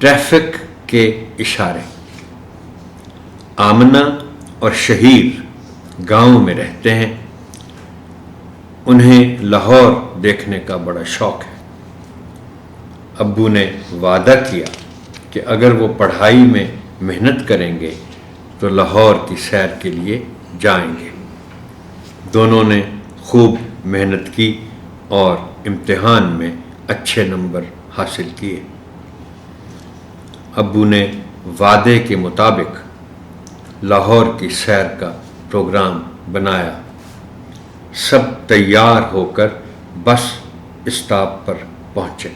Traffic के इशारे। आमना और शहीर गांव में रहते हैं। उन्हें लाहौर देखने का बड़ा शौक है। अब्बू ने वादा किया कि अगर वो पढ़ाई में मेहनत करेंगे तो लाहौर की सैर के लिए जाएंगे। दोनों ने खूब मेहनत की और इम्तिहान में अच्छे नंबर हासिल किए। अब्बू ने वादे के मुताबिक लाहौर की सैर का प्रोग्राम बनाया। सब तैयार होकर बस स्टॉप पर पहुंचे।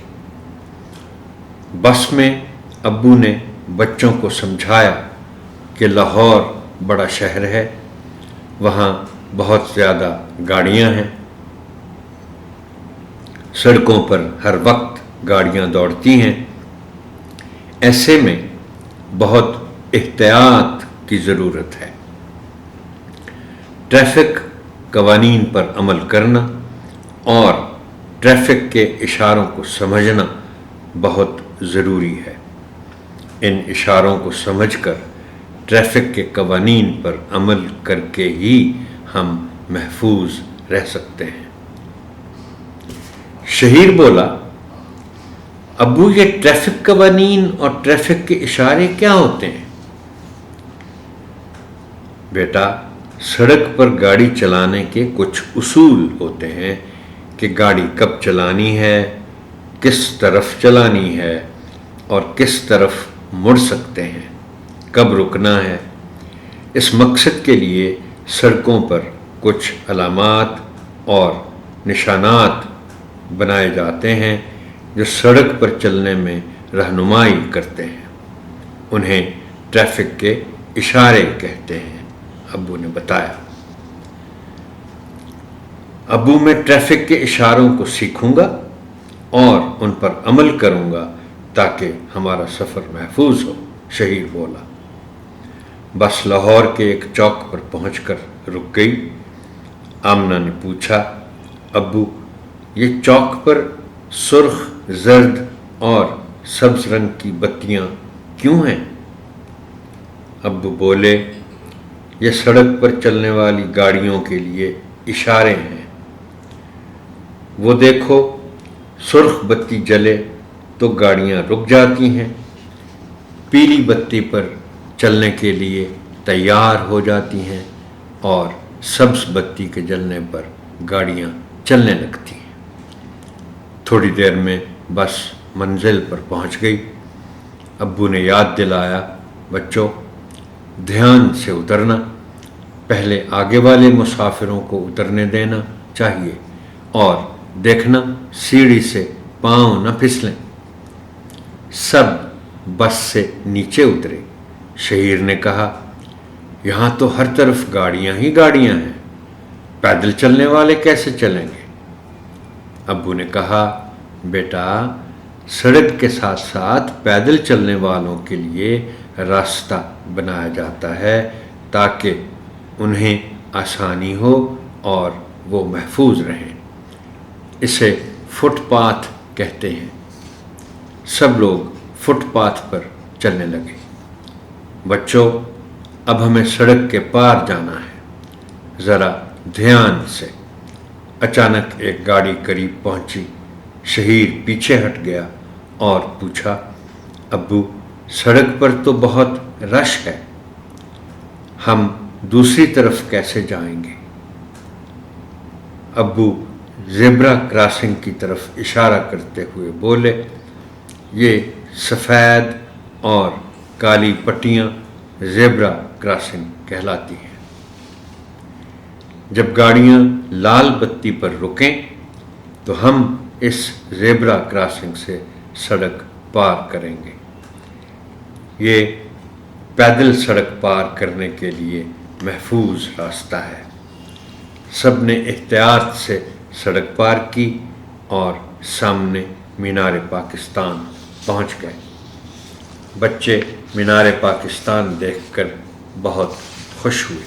बस में अब्बू ने बच्चों को समझाया कि लाहौर बड़ा शहर है, वहाँ बहुत ज़्यादा गाड़ियाँ हैं, सड़कों पर हर वक्त गाड़ियाँ दौड़ती हैं। ऐसे में बहुत एहतियात की ज़रूरत है। ट्रैफिक कवानीन पर अमल करना और ट्रैफिक के इशारों को समझना बहुत ज़रूरी है। इन इशारों को समझकर ट्रैफिक के कवानीन पर अमल करके ही हम महफूज रह सकते हैं। शहीर बोला, अब्बू ये ट्रैफिक कवानीन और ट्रैफिक के इशारे क्या होते हैं? बेटा, सड़क पर गाड़ी चलाने के कुछ उसूल होते हैं कि गाड़ी कब चलानी है, किस तरफ चलानी है और किस तरफ मुड़ सकते हैं, कब रुकना है। इस मकसद के लिए सड़कों पर कुछ अलामात और निशानात बनाए जाते हैं जो सड़क पर चलने में रहनुमाई करते हैं। उन्हें ट्रैफिक के इशारे कहते हैं, अब्बू ने बताया। अब्बू मैं ट्रैफिक के इशारों को सीखूंगा और उन पर अमल करूंगा ताकि हमारा सफ़र महफूज हो, शहीर बोला। बस लाहौर के एक चौक पर पहुंचकर रुक गई। आमना ने पूछा, अब्बू ये चौक पर सुर्ख, जर्द और सब्ज रंग की बत्तियां क्यों हैं? अब्बू बोले, ये सड़क पर चलने वाली गाड़ियों के लिए इशारे हैं। वो देखो, सुर्ख बत्ती जले तो गाड़ियां रुक जाती हैं, पीली बत्ती पर चलने के लिए तैयार हो जाती हैं और सब्ज बत्ती के जलने पर गाड़ियां चलने लगती हैं। थोड़ी देर में बस मंजिल पर पहुंच गई। अब्बू ने याद दिलाया, बच्चों ध्यान से उतरना, पहले आगे वाले मुसाफिरों को उतरने देना चाहिए और देखना सीढ़ी से पांव न फिसलें। सब बस से नीचे उतरे। शहीर ने कहा, यहाँ तो हर तरफ गाड़ियाँ ही गाड़ियाँ हैं, पैदल चलने वाले कैसे चलेंगे? अब्बू ने कहा, बेटा सड़क के साथ साथ पैदल चलने वालों के लिए रास्ता बनाया जाता है ताकि उन्हें आसानी हो और वो महफूज रहें। इसे फुटपाथ कहते हैं। सब लोग फुटपाथ पर चलने लगे। बच्चों अब हमें सड़क के पार जाना है, ज़रा ध्यान से। अचानक एक गाड़ी करीब पहुंची। शहीर पीछे हट गया और पूछा, अब्बू सड़क पर तो बहुत रश है, हम दूसरी तरफ कैसे जाएंगे? अब्बू ज़ेब्रा क्रॉसिंग की तरफ इशारा करते हुए बोले, ये सफ़ेद और काली पट्टियाँ ज़ेब्रा क्रॉसिंग कहलाती हैं। जब गाड़ियाँ लाल बत्ती पर रुकें तो हम इस ज़ेब्रा क्रॉसिंग से सड़क पार करेंगे। ये पैदल सड़क पार करने के लिए महफूज रास्ता है। सब ने एहतियात से सड़क पार की और सामने मीनार पाकिस्तान पहुंच गए। बच्चे मीनार पाकिस्तान देखकर बहुत खुश हुए।